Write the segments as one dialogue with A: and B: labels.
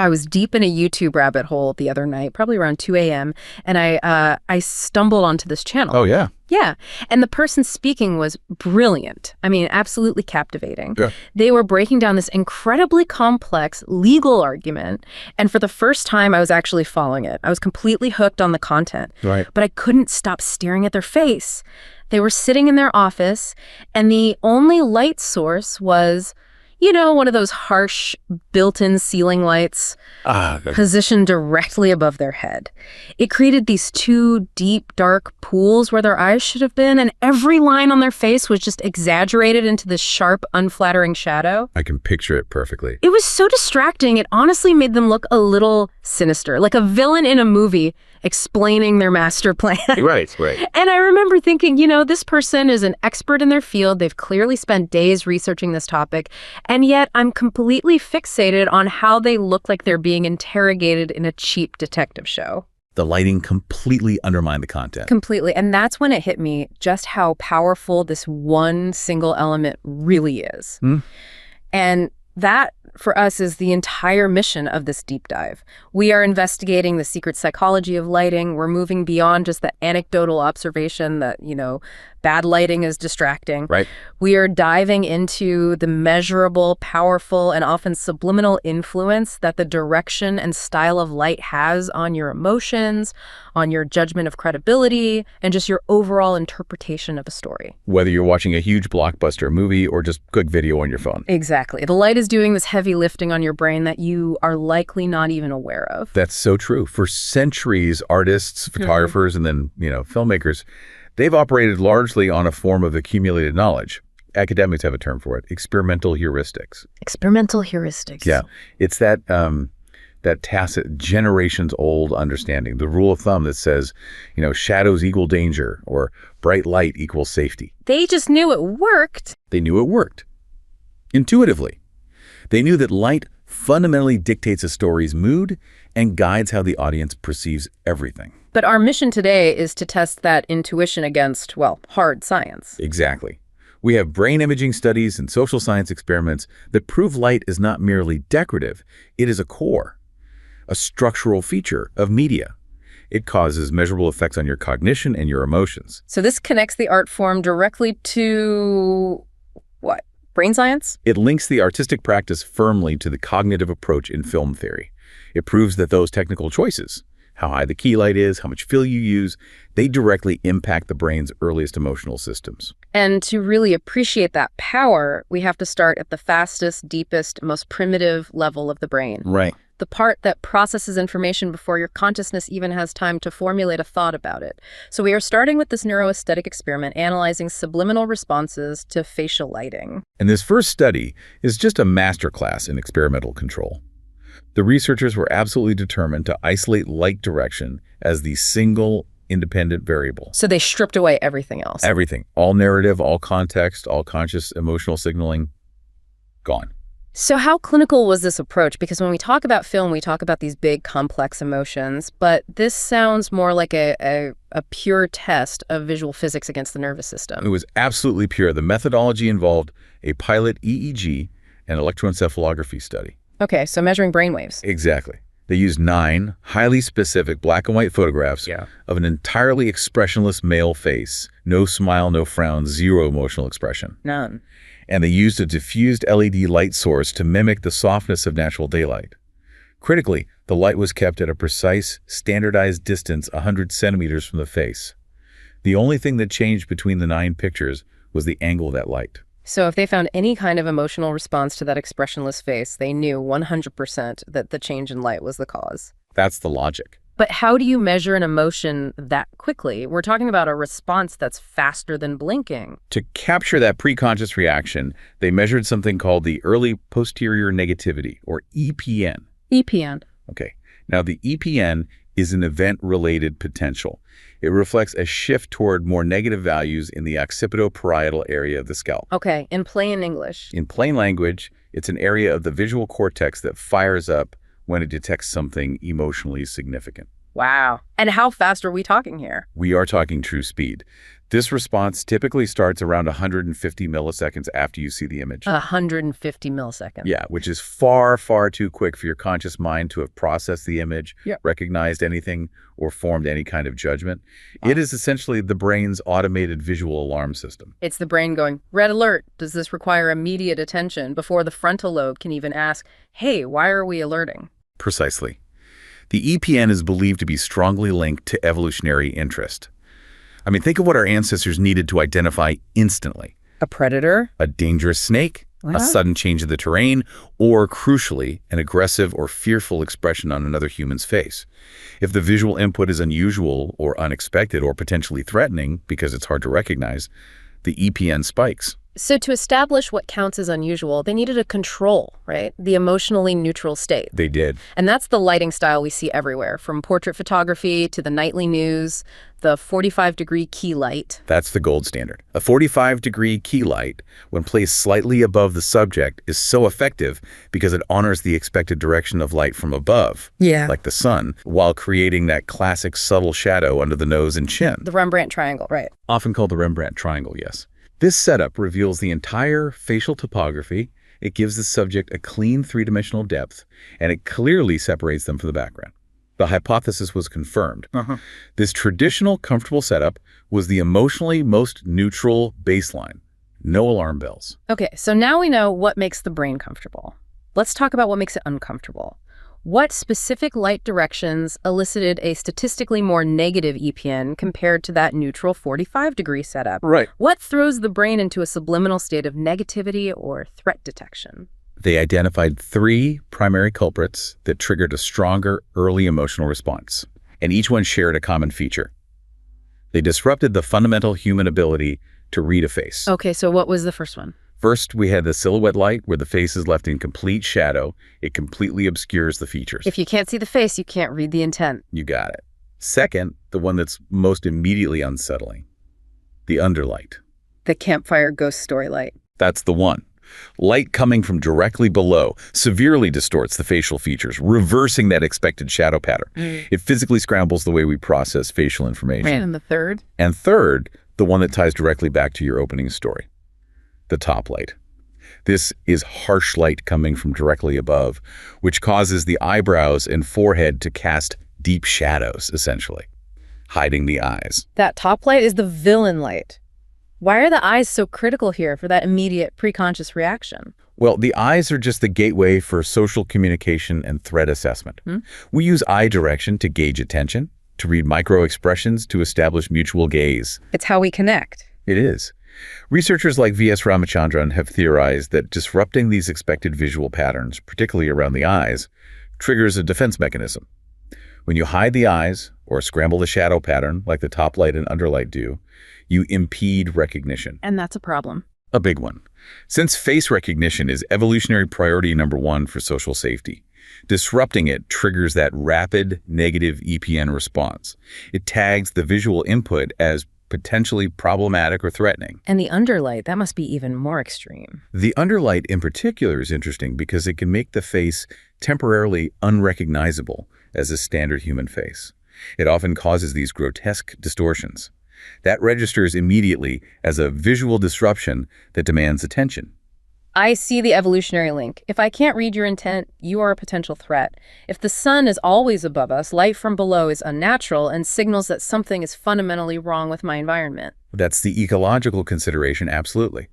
A: I was deep in a YouTube rabbit hole the other night, probably around 2 a.m., and I stumbled onto this channel.
B: Oh, yeah.
A: Yeah. And the person speaking was brilliant. I mean, absolutely captivating.
B: Yeah.
A: They were breaking down this incredibly complex legal argument. And for the first time, I was actually following it. I was completely hooked on the content.
B: Right.
A: But I couldn't stop staring at their face. They were sitting in their office, and the only light source was, you know, one of those harsh built-in ceiling lights positioned directly above their head. It created these two deep, dark pools where their eyes should have been, and every line on their face was just exaggerated into this sharp, unflattering shadow.
B: I can picture it perfectly.
A: It was so distracting, it honestly made them look a little sinister, like a villain in a movie explaining their master plan.
B: Right.
A: And I remember thinking, you know, this person is an expert in their field. They've clearly spent days researching this topic. And yet I'm completely fixated on how they look like they're being interrogated in a cheap detective show.
B: The lighting completely undermined the content.
A: Completely. And that's when it hit me just how powerful this one single element really is. And that, for us, is the entire mission of this deep dive. We are investigating the secret psychology of lighting. We're moving beyond just the anecdotal observation that, you know, bad lighting is distracting.
B: Right.
A: We are diving into the measurable, powerful, and often subliminal influence that the direction and style of light has on your emotions, on your judgment of credibility, and just your overall interpretation of a story.
B: Whether you're watching a huge blockbuster movie or just quick video on your phone.
A: Exactly. The light is doing this heavy lifting on your brain that you are likely not even aware of.
B: That's so true. For centuries, artists, photographers, and then, you know, filmmakers, they've operated largely on a form of accumulated knowledge. Academics have a term for it, experimental heuristics.
A: Experimental heuristics.
B: Yeah. It's that tacit, generations-old understanding, the rule of thumb that says, you know, shadows equal danger or bright light equals safety.
A: They just knew it worked.
B: They knew it worked. Intuitively. They knew that light fundamentally dictates a story's mood and guides how the audience perceives everything.
A: But our mission today is to test that intuition against, well, hard science.
B: Exactly. We have brain imaging studies and social science experiments that prove light is not merely decorative. It is a core, a structural feature of media. It causes measurable effects on your cognition and your emotions.
A: So this connects the art form directly to, what, brain science?
B: It links the artistic practice firmly to the cognitive approach in film theory. It proves that those technical choices, how high the key light is, how much fill you use, they directly impact the brain's earliest emotional systems.
A: And to really appreciate that power, we have to start at the fastest, deepest, most primitive level of the brain.
B: Right.
A: The part that processes information before your consciousness even has time to formulate a thought about it. So we are starting with this neuro-aesthetic experiment, analyzing subliminal responses to facial lighting.
B: And this first study is just a masterclass in experimental control. The researchers were absolutely determined to isolate light direction as the single independent variable.
A: So they stripped away everything else.
B: Everything. All narrative, all context, all conscious emotional signaling, gone.
A: So how clinical was this approach? Because when we talk about film, we talk about these big, complex emotions, but this sounds more like a pure test of visual physics against the nervous system.
B: It was absolutely pure. The methodology involved a pilot EEG and electroencephalography study.
A: Okay, so measuring brainwaves.
B: Exactly. They used 9 highly specific black and white photographs of an entirely expressionless male face. No smile, no frown, zero emotional expression.
A: None.
B: And they used a diffused LED light source to mimic the softness of natural daylight. Critically, the light was kept at a precise, standardized distance 100 centimeters from the face. The only thing that changed between the 9 pictures was the angle of that light.
A: So if they found any kind of emotional response to that expressionless face, they knew 100% that the change in light was the cause.
B: That's the logic.
A: But how do you measure an emotion that quickly? We're talking about a response that's faster than blinking.
B: To capture that preconscious reaction, they measured something called the early posterior negativity, or EPN.
A: EPN.
B: Okay. Now, the EPN is an event-related potential. It reflects a shift toward more negative values in the occipito-parietal area of the scalp.
A: Okay, in plain English.
B: In plain language, it's an area of the visual cortex that fires up when it detects something emotionally significant.
A: Wow. And how fast are we talking here?
B: We are talking true speed. This response typically starts around 150 milliseconds after you see the image.
A: 150 milliseconds.
B: Yeah, which is far, far too quick for your conscious mind to have processed the image, recognized anything, or formed any kind of judgment. It is essentially the brain's automated visual alarm system.
A: It's the brain going, red alert. Does this require immediate attention before the frontal lobe can even ask, hey, why are we alerting?
B: Precisely. The EPN is believed to be strongly linked to evolutionary interest. I mean, think of what our ancestors needed to identify instantly.
A: A predator?
B: A dangerous snake, a sudden change of the terrain, or, crucially, an aggressive or fearful expression on another human's face. If the visual input is unusual or unexpected or potentially threatening because it's hard to recognize, the EPN spikes.
A: So to establish what counts as unusual, they needed a control, right? The emotionally neutral state.
B: They did.
A: And that's the lighting style we see everywhere, from portrait photography to the nightly news, the 45-degree key light.
B: That's the gold standard. A 45-degree key light, when placed slightly above the subject, is so effective because it honors the expected direction of light from above, like the sun, while creating that classic subtle shadow under the nose and chin.
A: The Rembrandt triangle, right?
B: Often called the Rembrandt triangle, yes. This setup reveals the entire facial topography. It gives the subject a clean three-dimensional depth, and it clearly separates them from the background. The hypothesis was confirmed. This traditional, comfortable setup was the emotionally most neutral baseline. No alarm bells.
A: Okay, so now we know what makes the brain comfortable. Let's talk about what makes it uncomfortable. What specific light directions elicited a statistically more negative EPN compared to that neutral 45-degree setup?
B: Right.
A: What throws the brain into a subliminal state of negativity or threat detection?
B: They identified 3 primary culprits that triggered a stronger early emotional response, and each one shared a common feature. They disrupted the fundamental human ability to read a face.
A: Okay, so what was the first one?
B: First, we had the silhouette light, where the face is left in complete shadow. It completely obscures the features.
A: If you can't see the face, you can't read the intent.
B: You got it. Second, the one that's most immediately unsettling, the underlight.
A: The campfire ghost story light.
B: That's the one. Light coming from directly below severely distorts the facial features, reversing that expected shadow pattern. It physically scrambles the way we process facial information.
A: And the third?
B: And third, the one that ties directly back to your opening story. The top light. This is harsh light coming from directly above, which causes the eyebrows and forehead to cast deep shadows, essentially, hiding the eyes.
A: That top light is the villain light. Why are the eyes so critical here for that immediate preconscious reaction?
B: Well, the eyes are just the gateway for social communication and threat assessment. We use eye direction to gauge attention, to read micro-expressions, to establish mutual gaze.
A: It's how we connect.
B: It is. Researchers like V.S. Ramachandran have theorized that disrupting these expected visual patterns, particularly around the eyes, triggers a defense mechanism. When you hide the eyes or scramble the shadow pattern, like the top light and underlight do, you impede recognition.
A: And that's a problem.
B: A big one. Since face recognition is evolutionary priority number 1 for social safety, disrupting it triggers that rapid negative EPN response. It tags the visual input as potentially problematic or threatening.
A: And the underlight, that must be even more extreme.
B: The underlight in particular is interesting because it can make the face temporarily unrecognizable as a standard human face. It often causes these grotesque distortions. That registers immediately as a visual disruption that demands attention.
A: I see the evolutionary link. If I can't read your intent, you are a potential threat. If the sun is always above us, light from below is unnatural and signals that something is fundamentally wrong with my environment.
B: That's the ecological consideration, absolutely.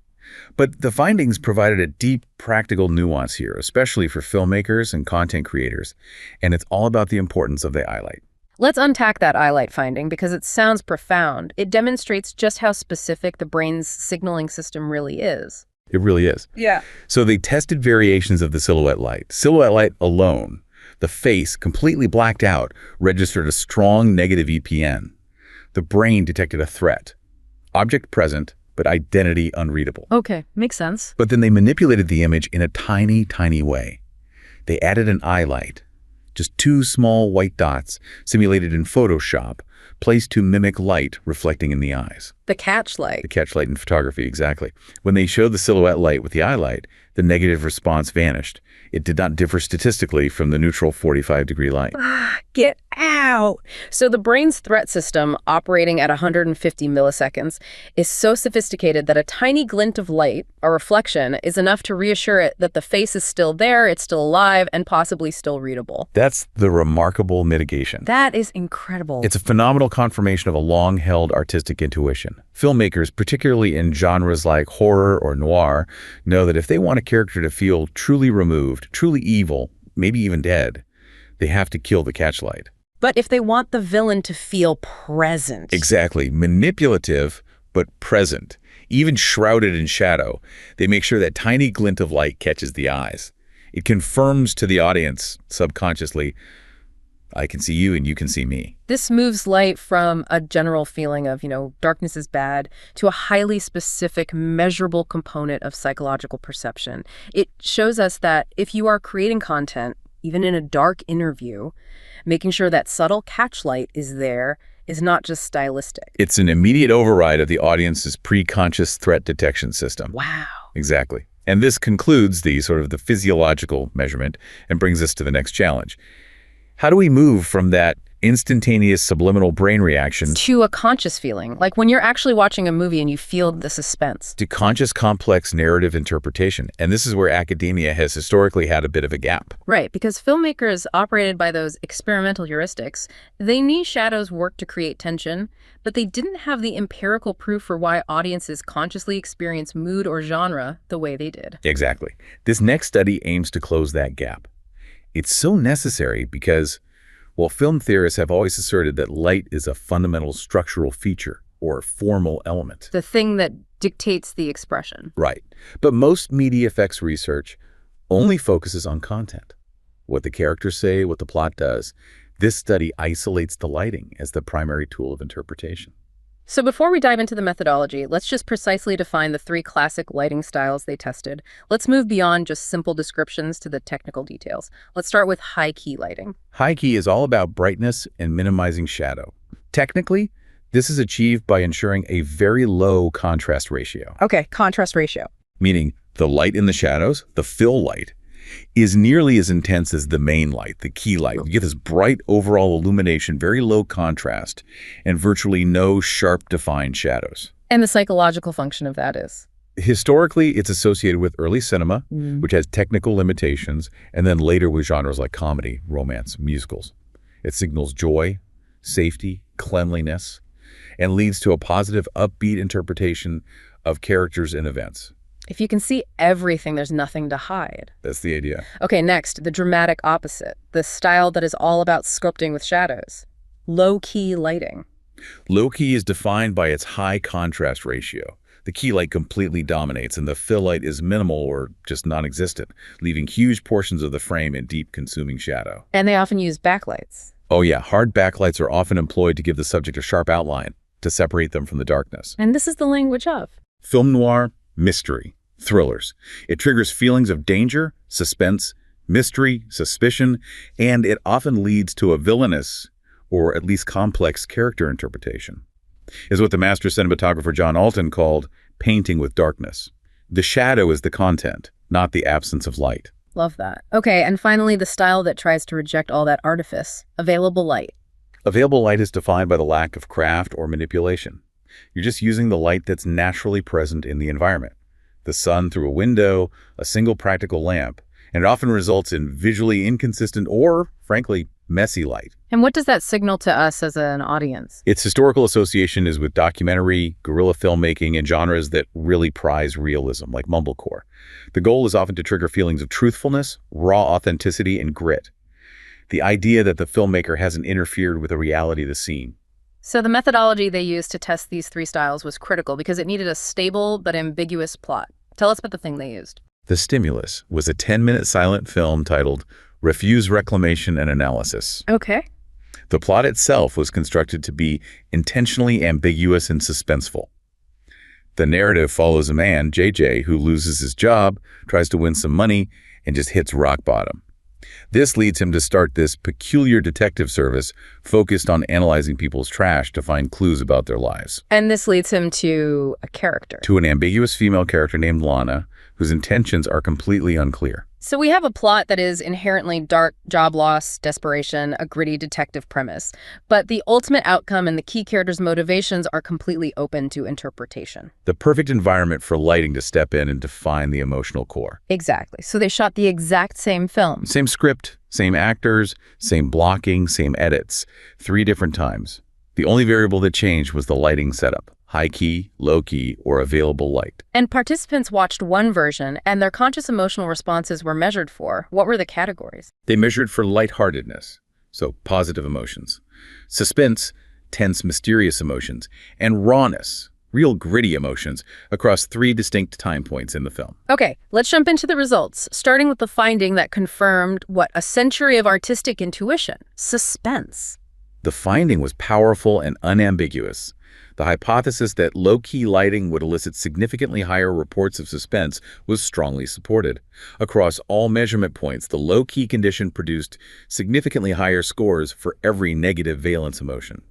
B: But the findings provided a deep practical nuance here, especially for filmmakers and content creators, and it's all about the importance of the eyelight.
A: Let's unpack that eyelight finding because it sounds profound. It demonstrates just how specific the brain's signaling system really is.
B: It really is.
A: Yeah.
B: So they tested variations of the silhouette light. Silhouette light alone, the face completely blacked out, registered a strong negative EPN. The brain detected a threat. Object present, but identity unreadable.
A: Okay, makes sense.
B: But then they manipulated the image in a tiny, tiny way. They added an eye light, just 2 small white dots simulated in Photoshop, placed to mimic light reflecting in the eyes.
A: The catch light.
B: The catch light in photography, exactly. When they showed the silhouette light with the eye light, the negative response vanished. It did not differ statistically from the neutral 45-degree light.
A: Get out. So the brain's threat system, operating at 150 milliseconds, is so sophisticated that a tiny glint of light, a reflection, is enough to reassure it that the face is still there, it's still alive, and possibly still readable.
B: That's the remarkable mitigation.
A: That is incredible.
B: It's a phenomenal confirmation of a long-held artistic intuition. Filmmakers, particularly in genres like horror or noir, know that if they want a character to feel truly removed, truly evil, maybe even dead, they have to kill the catchlight.
A: But if they want the villain to feel present.
B: Exactly. Manipulative, but present. Even shrouded in shadow, they make sure that tiny glint of light catches the eyes. It confirms to the audience, subconsciously, I can see you and you can see me.
A: This moves light from a general feeling of, darkness is bad, to a highly specific, measurable component of psychological perception. It shows us that if you are creating content, even in a dark interview, making sure that subtle catchlight is there is not just stylistic.
B: It's an immediate override of the audience's pre-conscious threat detection system.
A: Wow.
B: Exactly. And this concludes the physiological measurement and brings us to the next challenge. How do we move from that instantaneous subliminal brain reaction
A: to a conscious feeling, like when you're actually watching a movie and you feel the suspense?
B: To conscious, complex narrative interpretation. And this is where academia has historically had a bit of a gap.
A: Right, because filmmakers operated by those experimental heuristics, they knew shadows worked to create tension, but they didn't have the empirical proof for why audiences consciously experience mood or genre the way they did.
B: Exactly. This next study aims to close that gap. It's so necessary because, well, film theorists have always asserted that light is a fundamental structural feature or formal element.
A: The thing that dictates the expression.
B: Right. But most media effects research only focuses on content. What the characters say, what the plot does. This study isolates the lighting as the primary tool of interpretation.
A: So before we dive into the methodology, let's just precisely define the 3 classic lighting styles they tested. Let's move beyond just simple descriptions to the technical details. Let's start with high-key lighting.
B: High-key is all about brightness and minimizing shadow. Technically, this is achieved by ensuring a very low contrast ratio.
A: Okay, contrast ratio.
B: Meaning the light in the shadows, the fill light, is nearly as intense as the main light, the key light. You get this bright overall illumination, very low contrast, and virtually no sharp defined shadows.
A: And the psychological function of that is?
B: Historically, it's associated with early cinema, which has technical limitations, and then later with genres like comedy, romance, musicals. It signals joy, safety, cleanliness, and leads to a positive, upbeat interpretation of characters and events.
A: If you can see everything, there's nothing to hide.
B: That's the idea.
A: Okay, next, the dramatic opposite, the style that is all about sculpting with shadows. Low-key lighting.
B: Low-key is defined by its high contrast ratio. The key light completely dominates, and the fill light is minimal or just non-existent, leaving huge portions of the frame in deep, consuming shadow.
A: And they often use backlights.
B: Oh yeah, hard backlights are often employed to give the subject a sharp outline, to separate them from the darkness.
A: And this is the language of?
B: Film noir, mystery, thrillers. It triggers feelings of danger, suspense, mystery, suspicion, and it often leads to a villainous, or at least complex, character interpretation. Is what the master cinematographer John Alton called painting with darkness. The shadow is the content, not the absence of light.
A: Love that. Okay, and finally, the style that tries to reject all that artifice, available light.
B: Available light is defined by the lack of craft or manipulation. You're just using the light that's naturally present in the environment. The sun through a window, a single practical lamp, and it often results in visually inconsistent or, frankly, messy light.
A: And what does that signal to us as an audience?
B: Its historical association is with documentary, guerrilla filmmaking, and genres that really prize realism, like mumblecore. The goal is often to trigger feelings of truthfulness, raw authenticity, and grit. The idea that the filmmaker hasn't interfered with the reality of the scene.
A: So the methodology they used to test these 3 styles was critical because it needed a stable but ambiguous plot. Tell us about the thing they used.
B: The stimulus was a 10-minute silent film titled Refuse Reclamation and Analysis.
A: Okay.
B: The plot itself was constructed to be intentionally ambiguous and suspenseful. The narrative follows a man, JJ, who loses his job, tries to win some money, and just hits rock bottom. This leads him to start this peculiar detective service focused on analyzing people's trash to find clues about their lives.
A: And this leads him to a character.
B: To an ambiguous female character named Lana, whose intentions are completely unclear.
A: So we have a plot that is inherently dark, job loss, desperation, a gritty detective premise. But the ultimate outcome and the key characters' motivations are completely open to interpretation.
B: The perfect environment for lighting to step in and define the emotional core.
A: Exactly. So they shot the exact same film.
B: Same script, same actors, same blocking, same edits. 3 different times. The only variable that changed was the lighting setup. High key, low key, or available light.
A: And participants watched one version, and their conscious emotional responses were measured for. What were the categories?
B: They measured for lightheartedness, so positive emotions, suspense, tense, mysterious emotions, and rawness, real gritty emotions, across 3 distinct time points in the film.
A: Okay, let's jump into the results, starting with the finding that confirmed what a century of artistic intuition: suspense.
B: The finding was powerful and unambiguous. The hypothesis that low-key lighting would elicit significantly higher reports of suspense was strongly supported. Across all measurement points, the low-key condition produced significantly higher scores for every negative valence emotion: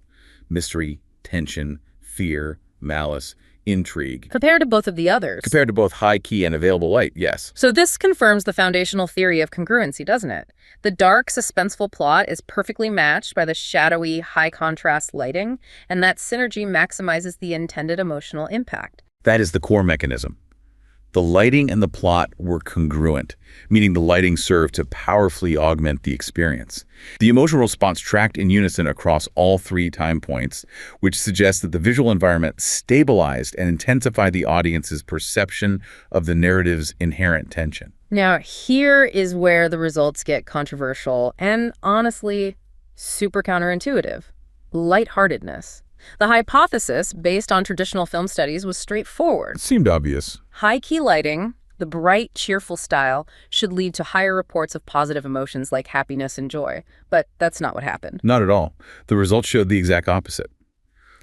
B: mystery, tension, fear, malice, intrigue.
A: Compared to both of the others.
B: Compared to both high key and available light, yes.
A: So this confirms the foundational theory of congruency, doesn't it? The dark, suspenseful plot is perfectly matched by the shadowy, high-contrast lighting, and that synergy maximizes the intended emotional impact.
B: That is the core mechanism. The lighting and the plot were congruent, meaning the lighting served to powerfully augment the experience. The emotional response tracked in unison across all 3 time points, which suggests that the visual environment stabilized and intensified the audience's perception of the narrative's inherent tension.
A: Now, here is where the results get controversial and, honestly, super counterintuitive: lightheartedness. The hypothesis, based on traditional film studies, was straightforward.
B: It seemed obvious.
A: High-key lighting, the bright, cheerful style, should lead to higher reports of positive emotions like happiness and joy. But that's not what happened.
B: Not at all. The results showed the exact opposite.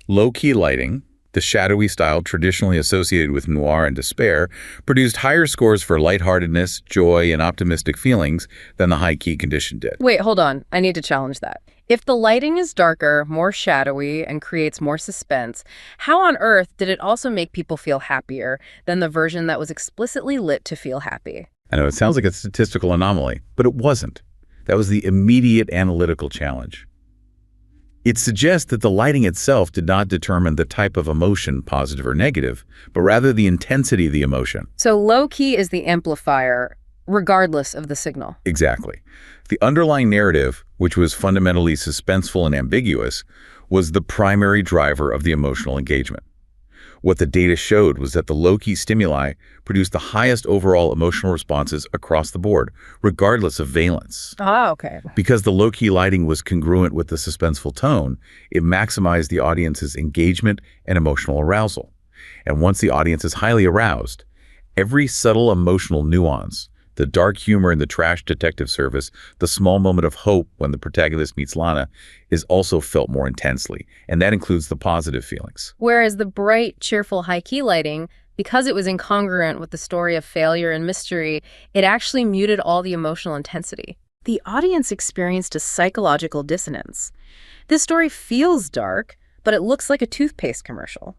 B: Low-key lighting, the shadowy style traditionally associated with noir and despair, produced higher scores for lightheartedness, joy, and optimistic feelings than the high-key condition did.
A: Wait, hold on. I need to challenge that. If the lighting is darker, more shadowy, and creates more suspense, how on earth did it also make people feel happier than the version that was explicitly lit to feel happy?
B: I know it sounds like a statistical anomaly, but it wasn't. That was the immediate analytical challenge. It suggests that the lighting itself did not determine the type of emotion, positive or negative, but rather the intensity of the emotion.
A: So low-key is the amplifier, regardless of the signal.
B: Exactly. The underlying narrative, which was fundamentally suspenseful and ambiguous, was the primary driver of the emotional engagement. What the data showed was that the low-key stimuli produced the highest overall emotional responses across the board, regardless of valence.
A: Ah, okay.
B: Because the low-key lighting was congruent with the suspenseful tone, it maximized the audience's engagement and emotional arousal. And once the audience is highly aroused, every subtle emotional nuance, the dark humor in the trash detective service, the small moment of hope when the protagonist meets Lana, is also felt more intensely, and that includes the positive feelings.
A: Whereas the bright, cheerful high-key lighting, because it was incongruent with the story of failure and mystery, it actually muted all the emotional intensity. The audience experienced a psychological dissonance. This story feels dark, but it looks like a toothpaste commercial.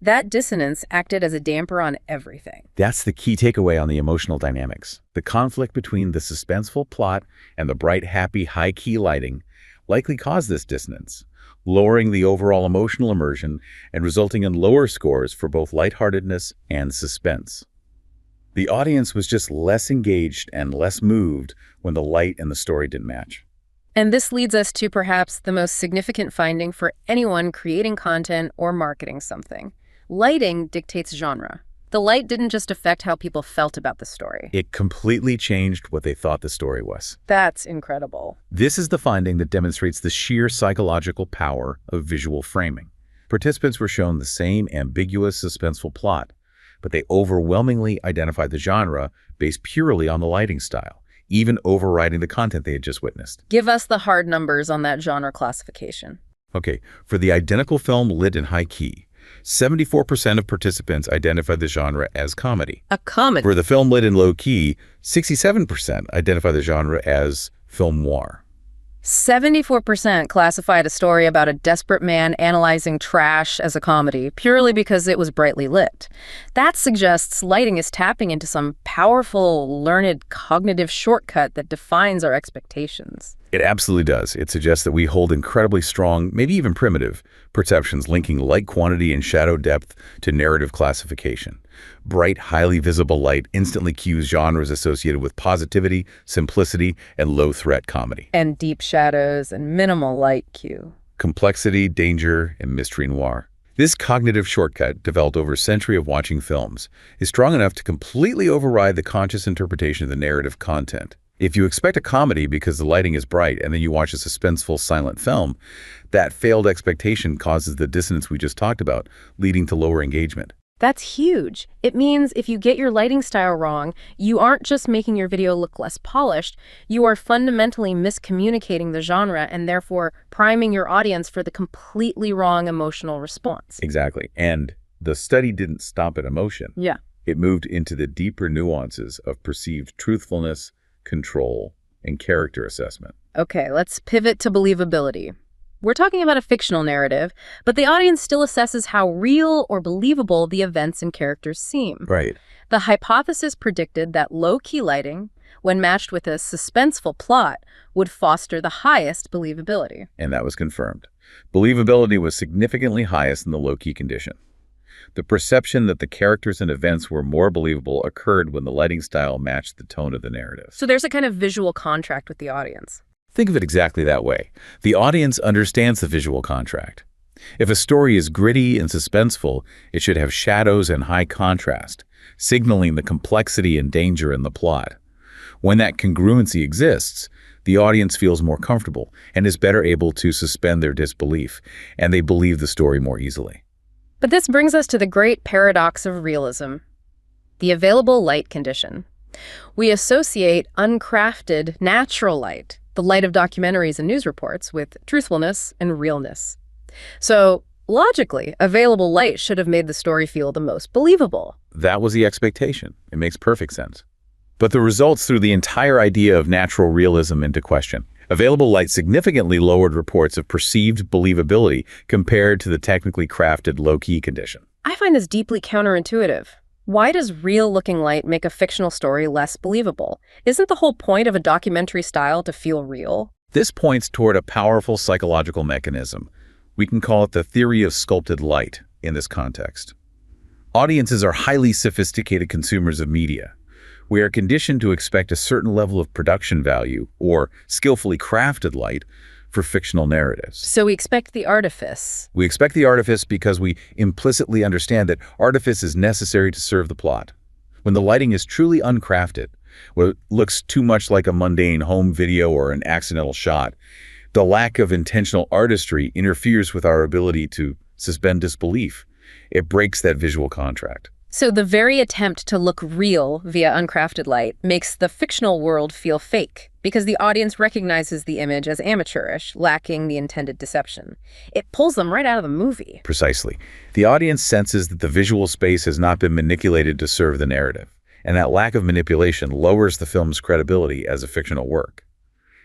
A: That dissonance acted as a damper on everything.
B: That's the key takeaway on the emotional dynamics. The conflict between the suspenseful plot and the bright, happy, high-key lighting likely caused this dissonance, lowering the overall emotional immersion and resulting in lower scores for both lightheartedness and suspense. The audience was just less engaged and less moved when the light and the story didn't match.
A: And this leads us to perhaps the most significant finding for anyone creating content or marketing something. Lighting dictates genre. The light didn't just affect how people felt about the story.
B: It completely changed what they thought the story was.
A: That's incredible.
B: This is the finding that demonstrates the sheer psychological power of visual framing. Participants were shown the same ambiguous, suspenseful plot, but they overwhelmingly identified the genre based purely on the lighting style, even overriding the content they had just witnessed.
A: Give us the hard numbers on that genre classification.
B: Okay, for the identical film lit in high key, 74% of participants identified the genre as comedy.
A: A comedy?
B: For the film lit in low key, 67% identified the genre as film noir.
A: 74% classified a story about a desperate man analyzing trash as a comedy, purely because it was brightly lit. That suggests lighting is tapping into some powerful, learned cognitive shortcut that defines our expectations.
B: It absolutely does. It suggests that we hold incredibly strong, maybe even primitive, perceptions linking light quantity and shadow depth to narrative classification. Bright, highly visible light instantly cues genres associated with positivity, simplicity, and low-threat comedy.
A: And deep shadows and minimal light cue.
B: Complexity, danger, and mystery noir. This cognitive shortcut, developed over a century of watching films, is strong enough to completely override the conscious interpretation of the narrative content. If you expect a comedy because the lighting is bright and then you watch a suspenseful silent film, that failed expectation causes the dissonance we just talked about, leading to lower engagement.
A: That's huge. It means if you get your lighting style wrong, you aren't just making your video look less polished, you are fundamentally miscommunicating the genre and therefore priming your audience for the completely wrong emotional response.
B: Exactly. And the study didn't stop at emotion.
A: Yeah.
B: It moved into the deeper nuances of perceived truthfulness, control, and character assessment.
A: Okay, let's pivot to believability. We're talking about a fictional narrative, but the audience still assesses how real or believable the events and characters seem.
B: Right.
A: The hypothesis predicted that low-key lighting, when matched with a suspenseful plot, would foster the highest believability.
B: And that was confirmed. Believability was significantly highest in the low-key condition. The perception that the characters and events were more believable occurred when the lighting style matched the tone of the narrative.
A: So there's a kind of visual contract with the audience.
B: Think of it exactly that way. The audience understands the visual contract. If a story is gritty and suspenseful, it should have shadows and high contrast, signaling the complexity and danger in the plot. When that congruency exists, the audience feels more comfortable and is better able to suspend their disbelief, and they believe the story more easily.
A: But this brings us to the great paradox of realism, the available light condition. We associate uncrafted, natural light, the light of documentaries and news reports, with truthfulness and realness. So, logically, available light should have made the story feel the most believable.
B: That was the expectation. It makes perfect sense. But the results threw the entire idea of natural realism into question. Available light significantly lowered reports of perceived believability compared to the technically crafted low-key condition.
A: I find this deeply counterintuitive. Why does real-looking light make a fictional story less believable? Isn't the whole point of a documentary style to feel real?
B: This points toward a powerful psychological mechanism. We can call it the theory of sculpted light in this context. Audiences are highly sophisticated consumers of media. We are conditioned to expect a certain level of production value or skillfully crafted light for fictional narratives.
A: So we expect the artifice.
B: We expect the artifice because we implicitly understand that artifice is necessary to serve the plot. When the lighting is truly uncrafted, when it looks too much like a mundane home video or an accidental shot, the lack of intentional artistry interferes with our ability to suspend disbelief. It breaks that visual contract.
A: So the very attempt to look real via uncrafted light makes the fictional world feel fake, because the audience recognizes the image as amateurish, lacking the intended deception. It pulls them right out of the movie.
B: Precisely. The audience senses that the visual space has not been manipulated to serve the narrative, and that lack of manipulation lowers the film's credibility as a fictional work.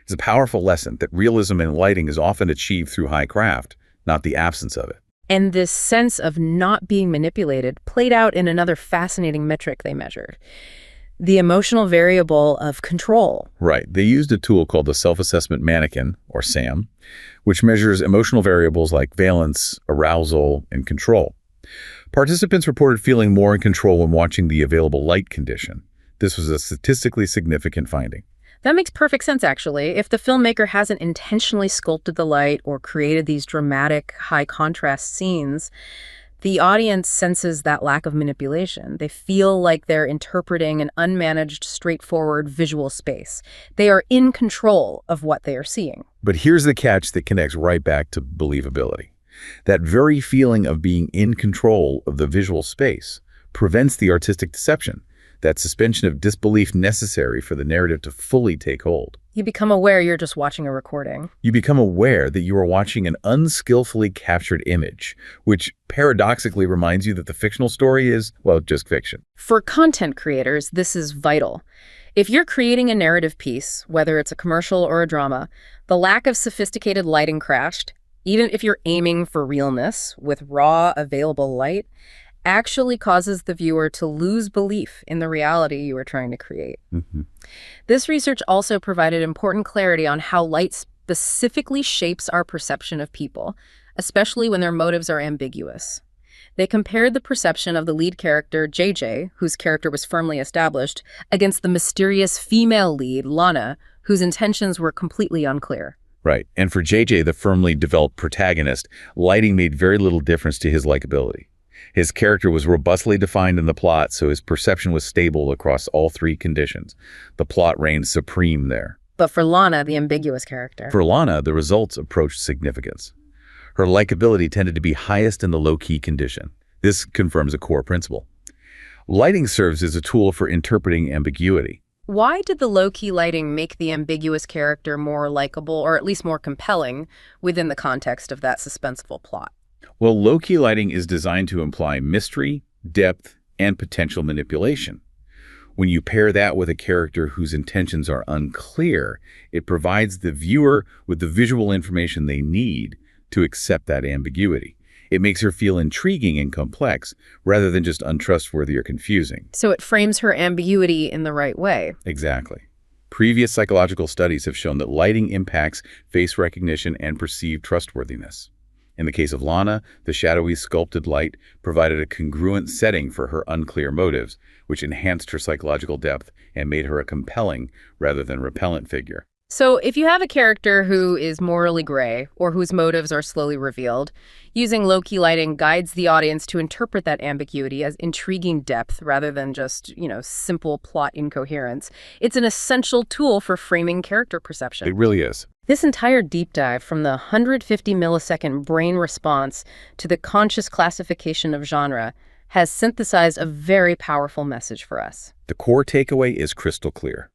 B: It's a powerful lesson that realism in lighting is often achieved through high craft, not the absence of it.
A: And this sense of not being manipulated played out in another fascinating metric they measured: the emotional variable of control.
B: Right. They used a tool called the Self-Assessment Mannequin, or SAM, which measures emotional variables like valence, arousal, and control. Participants reported feeling more in control when watching the available light condition. This was a statistically significant finding.
A: That makes perfect sense, actually. If the filmmaker hasn't intentionally sculpted the light or created these dramatic, high-contrast scenes, the audience senses that lack of manipulation. They feel like they're interpreting an unmanaged, straightforward visual space. They are in control of what they are seeing.
B: But here's the catch that connects right back to believability. That very feeling of being in control of the visual space prevents the artistic deception, that suspension of disbelief necessary for the narrative to fully take hold.
A: You become aware you're just watching a recording.
B: You become aware that you are watching an unskillfully captured image, which paradoxically reminds you that the fictional story is, well, just fiction.
A: For content creators, this is vital. If you're creating a narrative piece, whether it's a commercial or a drama, the lack of sophisticated lighting crashed, even if you're aiming for realness with raw, available light, actually causes the viewer to lose belief in the reality you are trying to create. This research also provided important clarity on how light specifically shapes our perception of people, especially when their motives are ambiguous. They compared the perception of the lead character, JJ, whose character was firmly established, against the mysterious female lead, Lana, whose intentions were completely unclear.
B: Right. And for JJ, the firmly developed protagonist, lighting made very little difference to his likability. His character was robustly defined in the plot, so his perception was stable across all three conditions. The plot reigned supreme there.
A: But for Lana, the ambiguous character.
B: For Lana, the results approached significance. Her likability tended to be highest in the low-key condition. This confirms a core principle. Lighting serves as a tool for interpreting ambiguity.
A: Why did the low-key lighting make the ambiguous character more likable, or at least more compelling, within the context of that suspenseful plot?
B: Well, low-key lighting is designed to imply mystery, depth, and potential manipulation. When you pair that with a character whose intentions are unclear, it provides the viewer with the visual information they need to accept that ambiguity. It makes her feel intriguing and complex, rather than just untrustworthy or confusing.
A: So it frames her ambiguity in the right way.
B: Exactly. Previous psychological studies have shown that lighting impacts face recognition and perceived trustworthiness. In the case of Lana, the shadowy sculpted light provided a congruent setting for her unclear motives, which enhanced her psychological depth and made her a compelling rather than repellent figure.
A: So if you have a character who is morally gray or whose motives are slowly revealed, using low-key lighting guides the audience to interpret that ambiguity as intriguing depth rather than just, simple plot incoherence. It's an essential tool for framing character perception.
B: It really is.
A: This entire deep dive, from the 150 millisecond brain response to the conscious classification of genre, has synthesized a very powerful message for us.
B: The core takeaway is crystal clear.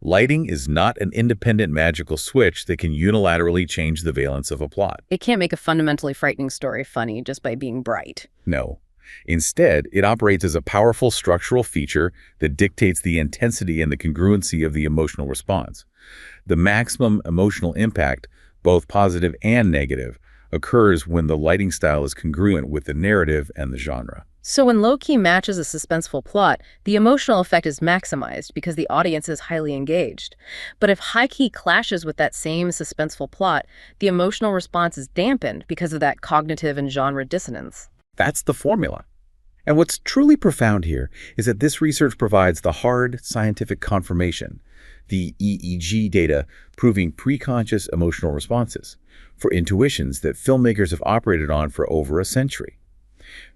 B: Lighting is not an independent magical switch that can unilaterally change the valence of a plot.
A: It can't make a fundamentally frightening story funny just by being bright.
B: No. Instead, it operates as a powerful structural feature that dictates the intensity and the congruency of the emotional response. The maximum emotional impact, both positive and negative, occurs when the lighting style is congruent with the narrative and the genre.
A: So when low-key matches a suspenseful plot, the emotional effect is maximized because the audience is highly engaged. But if high-key clashes with that same suspenseful plot, the emotional response is dampened because of that cognitive and genre dissonance.
B: That's the formula. And what's truly profound here is that this research provides the hard scientific confirmation, the EEG data proving preconscious emotional responses, for intuitions that filmmakers have operated on for over a century.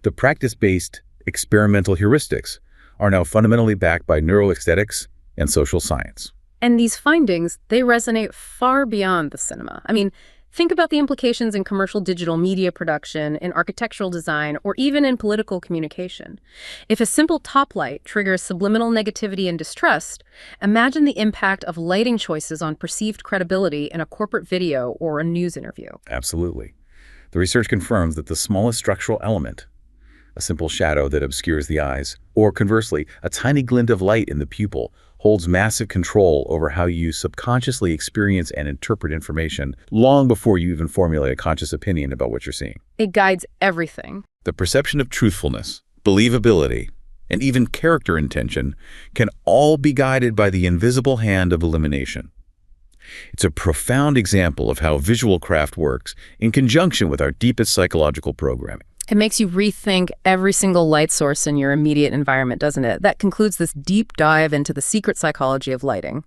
B: The practice-based experimental heuristics are now fundamentally backed by neuro-aesthetics and social science.
A: And these findings, they resonate far beyond the cinema. I mean, think about the implications in commercial digital media production, in architectural design, or even in political communication. If a simple top light triggers subliminal negativity and distrust, imagine the impact of lighting choices on perceived credibility in a corporate video or a news interview.
B: Absolutely. The research confirms that the smallest structural element, a simple shadow that obscures the eyes, or conversely, a tiny glint of light in the pupil, holds massive control over how you subconsciously experience and interpret information long before you even formulate a conscious opinion about what you're seeing.
A: It guides everything.
B: The perception of truthfulness, believability, and even character intention can all be guided by the invisible hand of elimination. It's a profound example of how visual craft works in conjunction with our deepest psychological programming.
A: It makes you rethink every single light source in your immediate environment, doesn't it? That concludes this deep dive into the secret psychology of lighting.